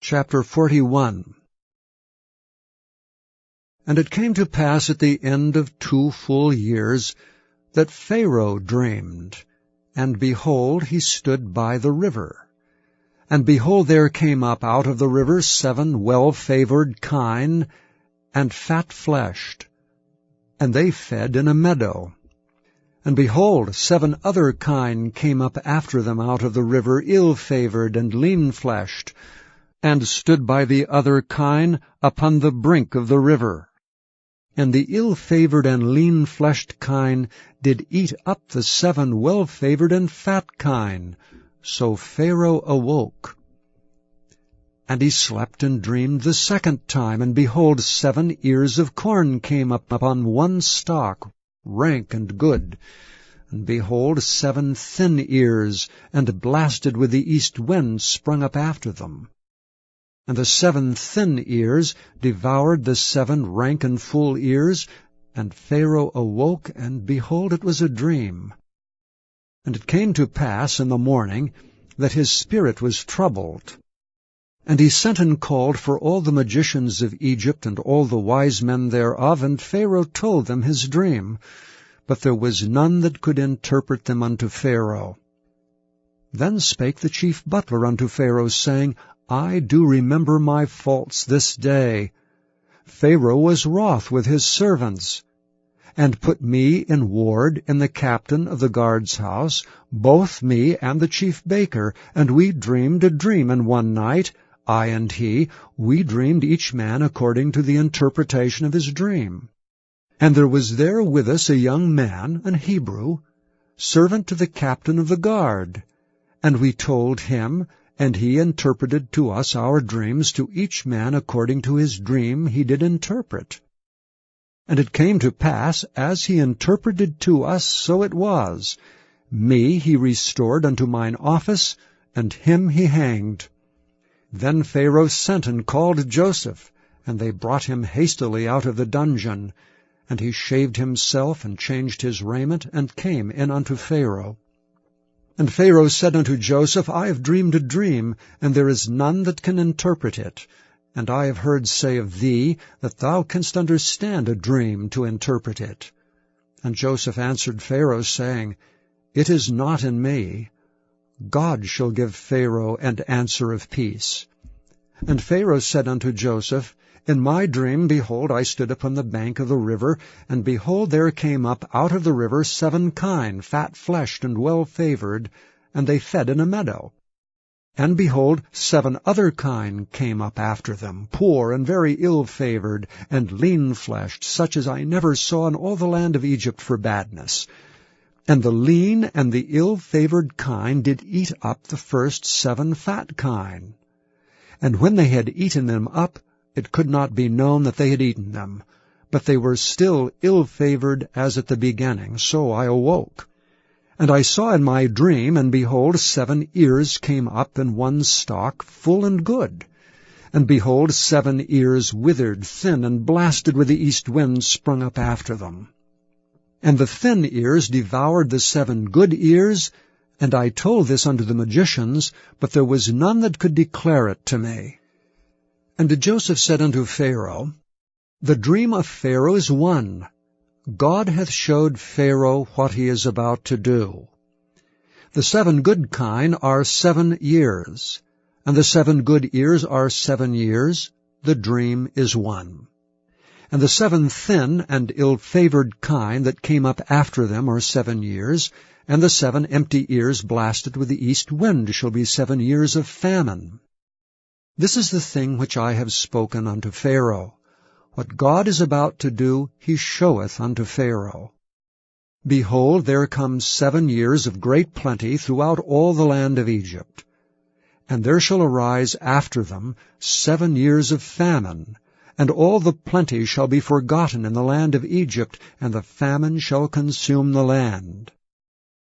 Chapter 41. And it came to pass at the end of 2 full years that Pharaoh dreamed, and behold, he stood by the river. And behold, there came up out of the river 7 well-favored kine, and fat-fleshed, and they fed in a meadow. And behold, 7 other kine came up after them out of the river, ill-favored and lean-fleshed, and stood by the other kine upon the brink of the river. And the ill-favored and lean-fleshed kine did eat up the 7 well-favored and fat kine. So Pharaoh awoke. And he slept and dreamed the second time, and behold, 7 ears of corn came up upon one stalk, rank and good. And behold, 7 thin ears, and blasted with the east wind, sprung up after them. And the 7 thin ears devoured the 7 rank and full ears, and Pharaoh awoke, and behold, it was a dream. And it came to pass in the morning that his spirit was troubled. And he sent and called for all the magicians of Egypt and all the wise men thereof, and Pharaoh told them his dream. But there was none that could interpret them unto Pharaoh. Then spake the chief butler unto Pharaoh, saying, I do remember my faults this day. Pharaoh was wroth with his servants, and put me in ward in the captain of the guard's house, both me and the chief baker, and we dreamed a dream in one night, I and he, we dreamed each man according to the interpretation of his dream. And there was there with us a young man, an Hebrew, servant to the captain of the guard, and we told him, and he interpreted to us our dreams, to each man according to his dream he did interpret. And it came to pass, as he interpreted to us, so it was. Me he restored unto mine office, and him he hanged. Then Pharaoh sent and called Joseph, and they brought him hastily out of the dungeon. And he shaved himself, and changed his raiment, and came in unto Pharaoh. And Pharaoh said unto Joseph, I have dreamed a dream, and there is none that can interpret it. And I have heard say of thee, that thou canst understand a dream to interpret it. And Joseph answered Pharaoh, saying, It is not in me. God shall give Pharaoh an answer of peace. And Pharaoh said unto Joseph, In my dream, behold, I stood upon the bank of the river, and behold, there came up out of the river 7 kine, fat-fleshed and well-favored, and they fed in a meadow. And behold, 7 other kine came up after them, poor and very ill-favored, and lean-fleshed, such as I never saw in all the land of Egypt for badness. And the lean and the ill-favored kine did eat up the first 7 fat kine. And when they had eaten them up, it could not be known that they had eaten them, but they were still ill-favored as at the beginning. So I awoke. And I saw in my dream, and behold, 7 ears came up in one stalk, full and good. And behold, 7 ears withered, thin, and blasted with the east wind, sprung up after them. And the thin ears devoured the 7 good ears, and I told this unto the magicians, but there was none that could declare it to me. And Joseph said unto Pharaoh, The dream of Pharaoh is one. God hath showed Pharaoh what he is about to do. The 7 good kine are 7 years, and the 7 good ears are 7 years. The dream is one. And the 7 thin and ill-favored kine that came up after them are 7 years, and the 7 empty ears blasted with the east wind shall be 7 years of famine. This is the thing which I have spoken unto Pharaoh. What God is about to do, he showeth unto Pharaoh. Behold, there come 7 years of great plenty throughout all the land of Egypt. And there shall arise after them 7 years of famine, and all the plenty shall be forgotten in the land of Egypt, and the famine shall consume the land.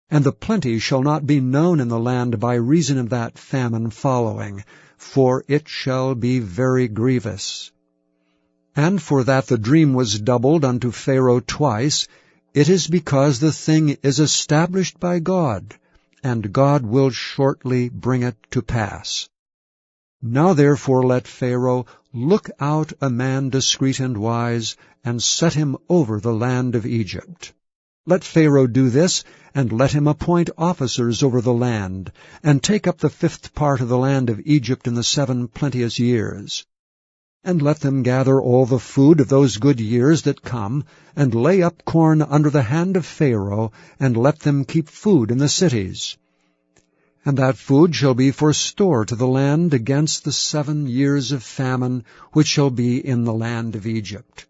And the plenty shall not be known in the land by reason of that famine following, for it shall be very grievous. And for that the dream was doubled unto Pharaoh twice, it is because the thing is established by God, and God will shortly bring it to pass. Now therefore let Pharaoh look out a man discreet and wise, and set him over the land of Egypt. Let Pharaoh do this, and let him appoint officers over the land, and take up the 5th part of the land of Egypt in the 7 plenteous years. And let them gather all the food of those good years that come, and lay up corn under the hand of Pharaoh, and let them keep food in the cities. And that food shall be for store to the land against the 7 years of famine, which shall be in the land of Egypt,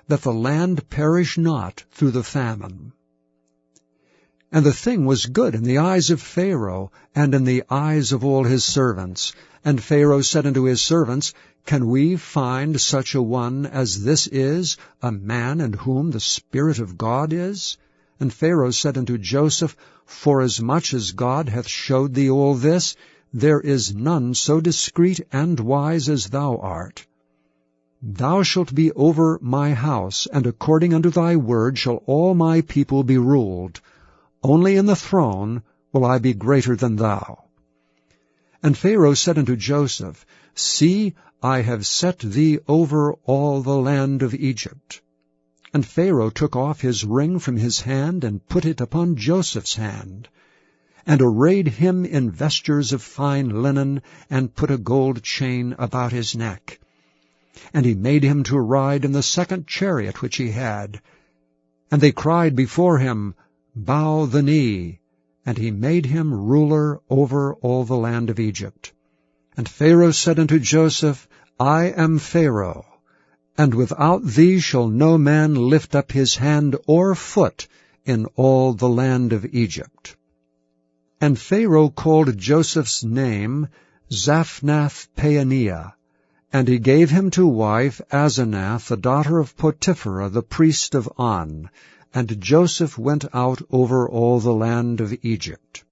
that the land perish not through the famine. And the thing was good in the eyes of Pharaoh, and in the eyes of all his servants. And Pharaoh said unto his servants, Can we find such a one as this is, a man in whom the Spirit of God is? And Pharaoh said unto Joseph, Forasmuch as God hath showed thee all this, there is none so discreet and wise as thou art. Thou shalt be over my house, and according unto thy word shall all my people be ruled. Only in the throne will I be greater than thou. And Pharaoh said unto Joseph, See, I have set thee over all the land of Egypt. And Pharaoh took off his ring from his hand, and put it upon Joseph's hand, and arrayed him in vestures of fine linen, and put a gold chain about his neck. And he made him to ride in the 2nd chariot which he had. And they cried before him, Bow the knee. And he made him ruler over all the land of Egypt. And Pharaoh said unto Joseph, I am Pharaoh, and without thee shall no man lift up his hand or foot in all the land of Egypt. And Pharaoh called Joseph's name Zaphnath-Paaneah, and he gave him to wife Asenath, the daughter of Potiphera, the priest of On. And Joseph went out over all the land of Egypt.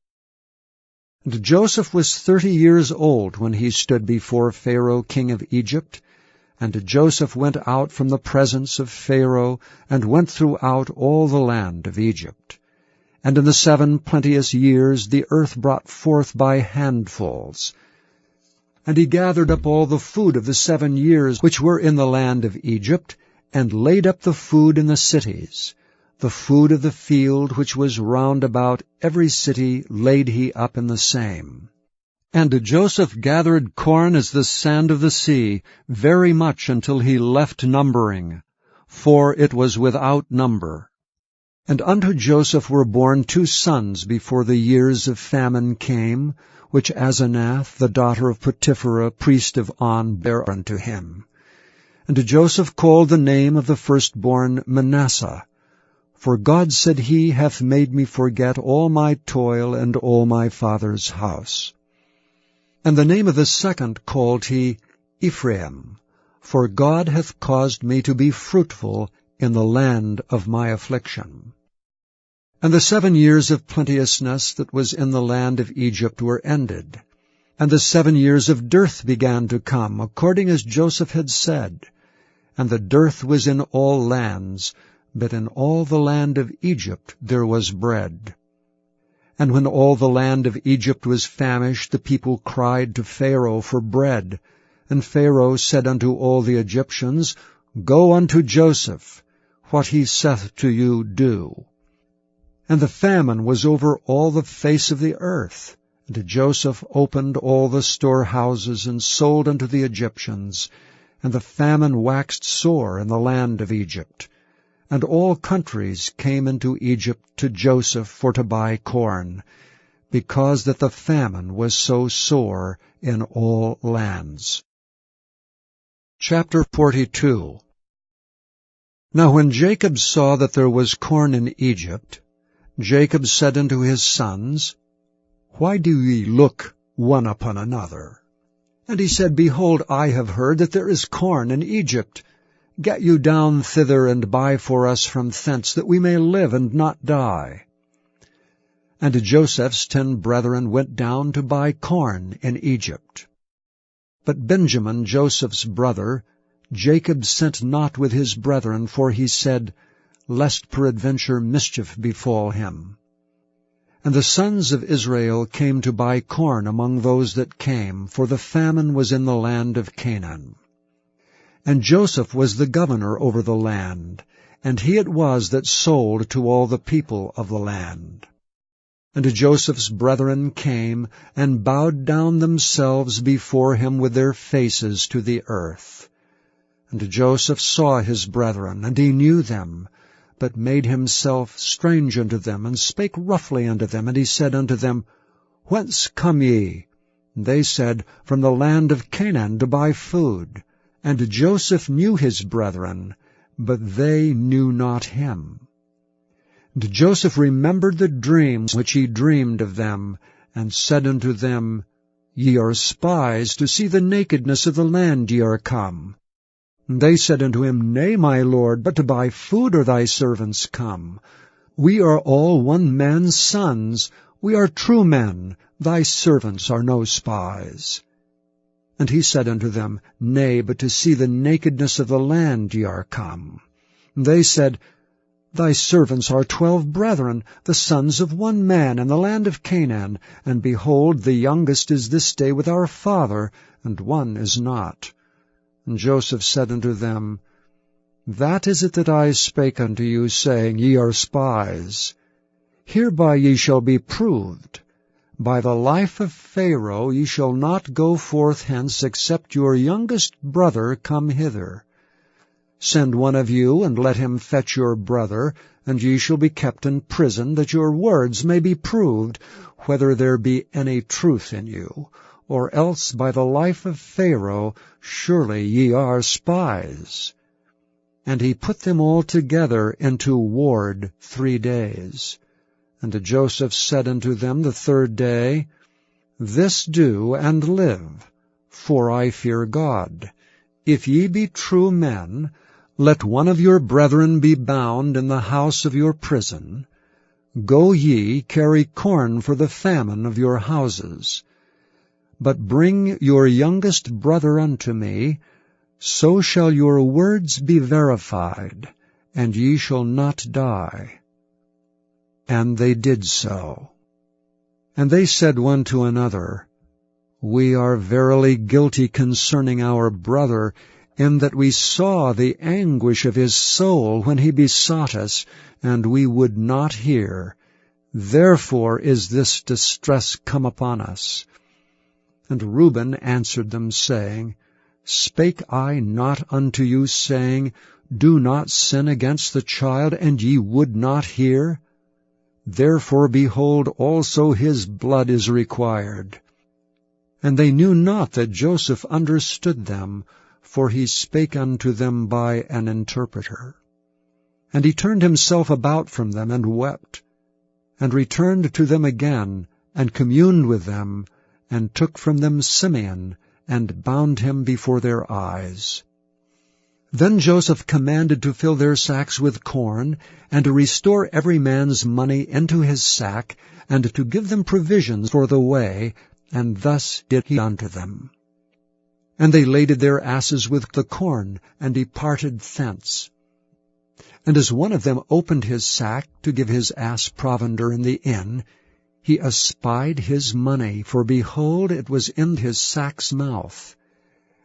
And Joseph was 30 years old when he stood before Pharaoh king of Egypt. And Joseph went out from the presence of Pharaoh, and went throughout all the land of Egypt. And in the 7 plenteous years the earth brought forth by handfuls. And he gathered up all the food of the 7 years which were in the land of Egypt, and laid up the food in the cities. The food of the field which was round about every city laid he up in the same. And Joseph gathered corn as the sand of the sea, very much until he left numbering, for it was without number. And unto Joseph were born 2 sons before the years of famine came, which Asenath, the daughter of Potiphera, priest of On, bare unto him. And Joseph called the name of the firstborn Manasseh. For God, said he, hath made me forget all my toil and all my father's house. And the name of the second called he Ephraim, for God hath caused me to be fruitful in the land of my affliction. And the 7 years of plenteousness that was in the land of Egypt were ended, and the 7 years of dearth began to come, according as Joseph had said. And the dearth was in all lands, but in all the land of Egypt there was bread. And when all the land of Egypt was famished, the people cried to Pharaoh for bread. And Pharaoh said unto all the Egyptians, Go unto Joseph, what he saith to you do. And the famine was over all the face of the earth. And Joseph opened all the storehouses, and sold unto the Egyptians. And the famine waxed sore in the land of Egypt. And all countries came into Egypt to Joseph for to buy corn, because that the famine was so sore in all lands. Chapter 42. Now when Jacob saw that there was corn in Egypt, Jacob said unto his sons, Why do ye look one upon another? And he said, Behold, I have heard that there is corn in Egypt. Get you down thither, and buy for us from thence, that we may live and not die. And Joseph's 10 brethren went down to buy corn in Egypt. But Benjamin, Joseph's brother, Jacob sent not with his brethren, for he said, Lest peradventure mischief befall him. And the sons of Israel came to buy corn among those that came, for the famine was in the land of Canaan. And Joseph was the governor over the land, and he it was that sold to all the people of the land. And Joseph's brethren came, and bowed down themselves before him with their faces to the earth. And Joseph saw his brethren, and he knew them, but made himself strange unto them, and spake roughly unto them. And he said unto them, Whence come ye? And they said, From the land of Canaan, to buy food. And Joseph knew his brethren, but they knew not him. And Joseph remembered the dreams which he dreamed of them, and said unto them, Ye are spies, to see the nakedness of the land ye are come. And they said unto him, Nay, my lord, but to buy food are thy servants come. We are all one man's sons. We are true men. Thy servants are no spies. And he said unto them, Nay, but to see the nakedness of the land ye are come. And they said, Thy servants are 12 brethren, the sons of one man in the land of Canaan, and behold, the youngest is this day with our father, and one is not. And Joseph said unto them, That is it that I spake unto you, saying, Ye are spies. Hereby ye shall be proved. By the life of Pharaoh ye shall not go forth hence, except your youngest brother come hither. Send one of you, and let him fetch your brother, and ye shall be kept in prison, that your words may be proved, whether there be any truth in you. Or else by the life of Pharaoh, surely ye are spies. And he put them all together into ward 3 days. And Joseph said unto them the 3rd day, This do, and live, for I fear God. If ye be true men, let one of your brethren be bound in the house of your prison. Go ye, carry corn for the famine of your houses. But bring your youngest brother unto me, so shall your words be verified, and ye shall not die. And they did so. And they said one to another, We are verily guilty concerning our brother, in that we saw the anguish of his soul when he besought us, and we would not hear. Therefore is this distress come upon us. And Reuben answered them, saying, Spake I not unto you, saying, Do not sin against the child, and ye would not hear? Therefore, behold, also his blood is required. And they knew not that Joseph understood them, for he spake unto them by an interpreter. And he turned himself about from them, and wept, and returned to them again, and communed with them, and took from them Simeon, and bound him before their eyes. Then Joseph commanded to fill their sacks with corn, and to restore every man's money into his sack, and to give them provisions for the way, and thus did he unto them. And they laded their asses with the corn, and departed thence. And as one of them opened his sack to give his ass provender in the inn, he espied his money, for behold, it was in his sack's mouth.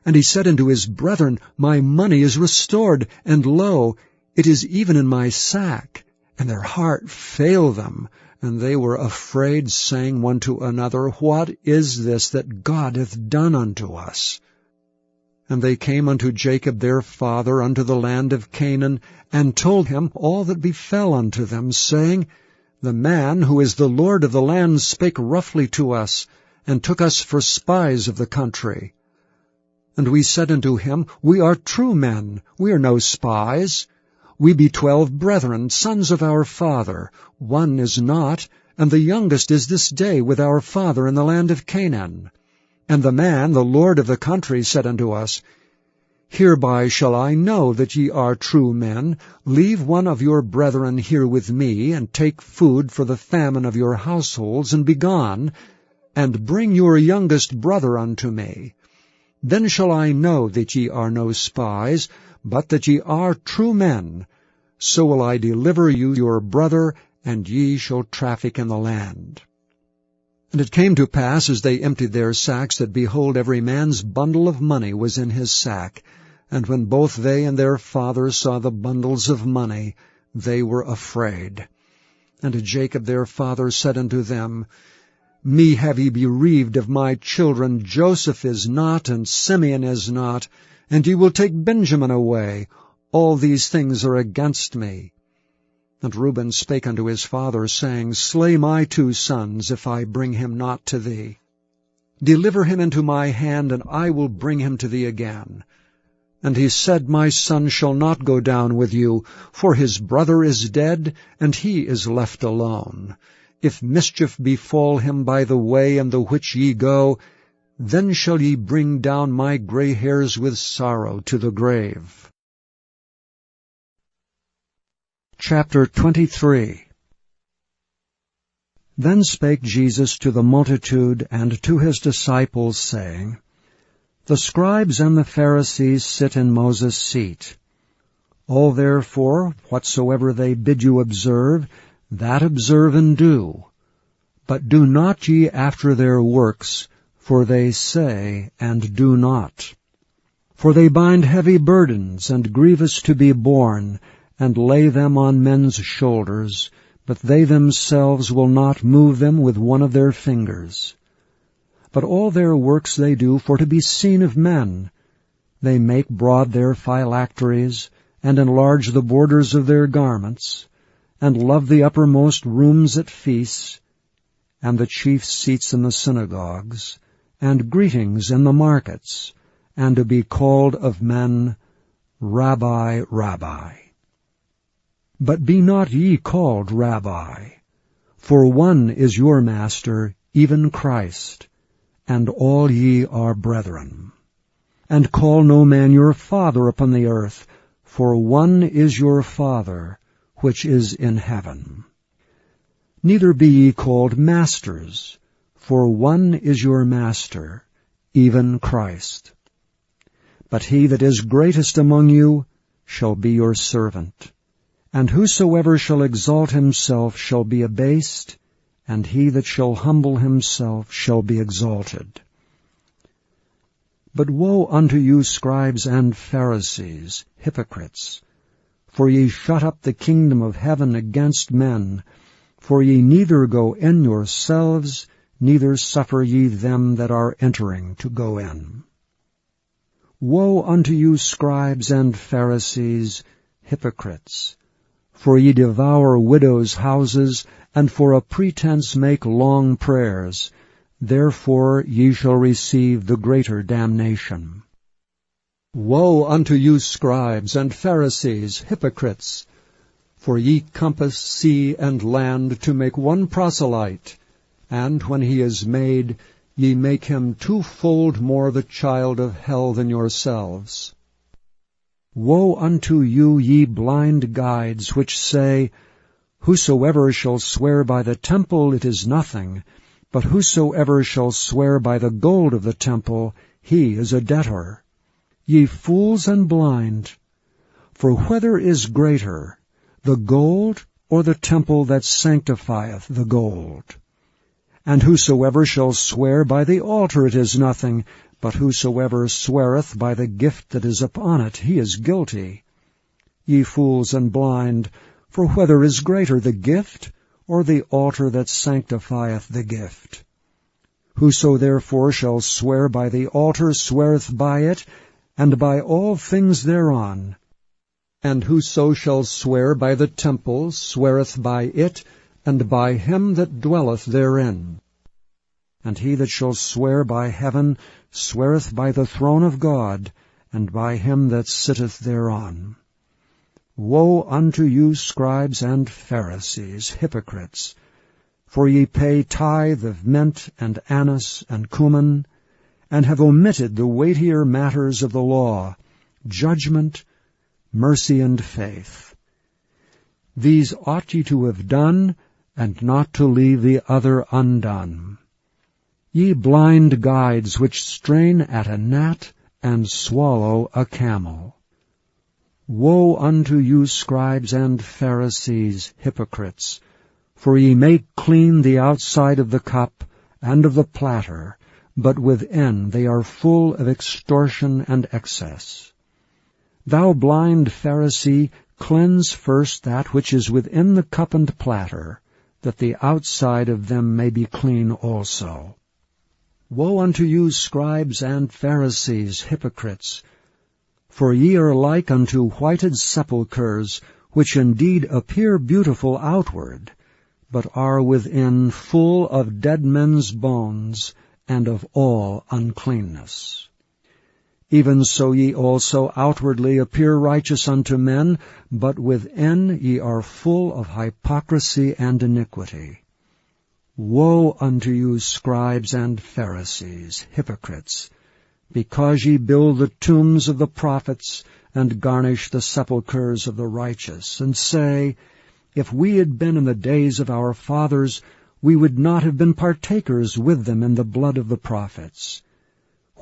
And he said unto his brethren, My money is restored, and lo, it is even in my sack. And their heart failed them, and they were afraid, saying one to another, What is this that God hath done unto us? And they came unto Jacob their father unto the land of Canaan, and told him all that befell unto them, saying, The man who is the lord of the land spake roughly to us, and took us for spies of the country. And we said unto him, We are true men, we are no spies. We be 12 brethren, sons of our father. One is not, and the youngest is this day with our father in the land of Canaan. And the man, the lord of the country, said unto us, Hereby shall I know that ye are true men. Leave one of your brethren here with me, and take food for the famine of your households, and be gone, and bring your youngest brother unto me. Then shall I know that ye are no spies, but that ye are true men. So will I deliver you your brother, and ye shall traffic in the land. And it came to pass, as they emptied their sacks, that, behold, every man's bundle of money was in his sack. And when both they and their father saw the bundles of money, they were afraid. And Jacob their father said unto them, Me have ye bereaved of my children. Joseph is not, and Simeon is not, and ye will take Benjamin away. All these things are against me. And Reuben spake unto his father, saying, Slay my 2 sons, if I bring him not to thee. Deliver him into my hand, and I will bring him to thee again. And he said, My son shall not go down with you, for his brother is dead, and he is left alone. If mischief befall him by the way in the which ye go, then shall ye bring down my gray hairs with sorrow to the grave. Chapter 23. Then spake Jesus to the multitude and to his disciples, saying, The scribes and the Pharisees sit in Moses' seat. All therefore, whatsoever they bid you observe, that observe and do. But do not ye after their works, for they say and do not. For they bind heavy burdens and grievous to be borne, and lay them on men's shoulders, but they themselves will not move them with one of their fingers. But all their works they do for to be seen of men. They make broad their phylacteries, and enlarge the borders of their garments, and love the uppermost rooms at feasts, and the chief seats in the synagogues, and greetings in the markets, and to be called of men, Rabbi, Rabbi. But be not ye called Rabbi, for one is your Master, even Christ, and all ye are brethren. And call no man your Father upon the earth, for one is your Father, which is in heaven. Neither be ye called masters, for one is your Master, even Christ. But he that is greatest among you shall be your servant. And whosoever shall exalt himself shall be abased, and he that shall humble himself shall be exalted. But woe unto you, scribes and Pharisees, hypocrites! For ye shut up the kingdom of heaven against men, for ye neither go in yourselves, neither suffer ye them that are entering to go in. Woe unto you, scribes and Pharisees, hypocrites! For ye devour widows' houses, and for a pretense make long prayers. Therefore ye shall receive the greater damnation. Woe unto you, scribes and Pharisees, hypocrites! For ye compass sea and land to make one proselyte, and when he is made, ye make him 2-fold more the child of hell than yourselves. Woe unto you, ye blind guides, which say, Whosoever shall swear by the temple, it is nothing, but whosoever shall swear by the gold of the temple, he is a debtor. Ye fools and blind! For whether is greater, the gold or the temple that sanctifieth the gold? And whosoever shall swear by the altar, it is nothing, but whosoever sweareth by the gift that is upon it, he is guilty. Ye fools and blind, for whether is greater, the gift, or the altar that sanctifieth the gift? Whoso therefore shall swear by the altar sweareth by it, and by all things thereon. And whoso shall swear by the temple sweareth by it, and by him that dwelleth therein. And he that shall swear by heaven sweareth by the throne of God, and by him that sitteth thereon. Woe unto you, scribes and Pharisees, hypocrites! For ye pay tithe of mint and anise and cumin, and have omitted the weightier matters of the law, judgment, mercy, and faith. These ought ye to have done, and not to leave the other undone. Ye blind guides, which strain at a gnat, and swallow a camel. Woe unto you, scribes and Pharisees, hypocrites! For ye make clean the outside of the cup and of the platter, but within they are full of extortion and excess. Thou blind Pharisee, cleanse first that which is within the cup and platter, that the outside of them may be clean also. Woe unto you, scribes and Pharisees, hypocrites! For ye are like unto whited sepulchres, which indeed appear beautiful outward, but are within full of dead men's bones, and of all uncleanness. Even so ye also outwardly appear righteous unto men, but within ye are full of hypocrisy and iniquity. Woe unto you, scribes and Pharisees, hypocrites! Because ye build the tombs of the prophets, and garnish the sepulchres of the righteous, and say, If we had been in the days of our fathers, we would not have been partakers with them in the blood of the prophets.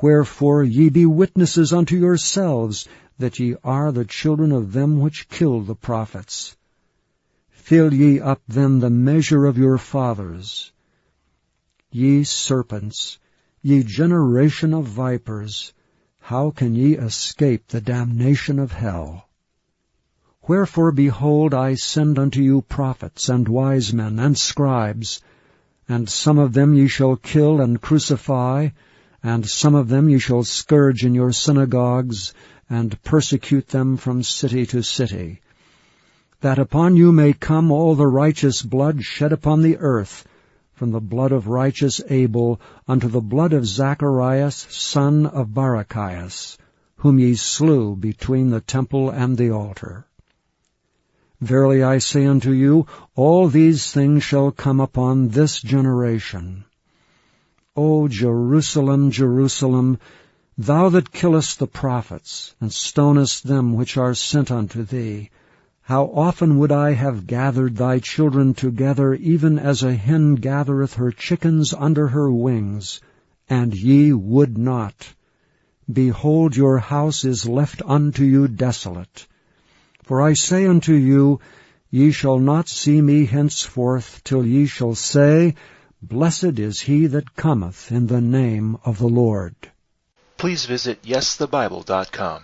Wherefore ye be witnesses unto yourselves, that ye are the children of them which killed the prophets. Fill ye up then the measure of your fathers. Ye serpents, ye generation of vipers, how can ye escape the damnation of hell? Wherefore, behold, I send unto you prophets, and wise men, and scribes, and some of them ye shall kill and crucify, and some of them ye shall scourge in your synagogues, and persecute them from city to city, that upon you may come all the righteous blood shed upon the earth, from the blood of righteous Abel unto the blood of Zacharias, son of Barachias, whom ye slew between the temple and the altar. Verily I say unto you, all these things shall come upon this generation. O Jerusalem, Jerusalem, thou that killest the prophets, and stonest them which are sent unto thee, how often would I have gathered thy children together, even as a hen gathereth her chickens under her wings, and ye would not. Behold, your house is left unto you desolate. For I say unto you, ye shall not see me henceforth, till ye shall say, Blessed is he that cometh in the name of the Lord. Please visit YesTheBible.com.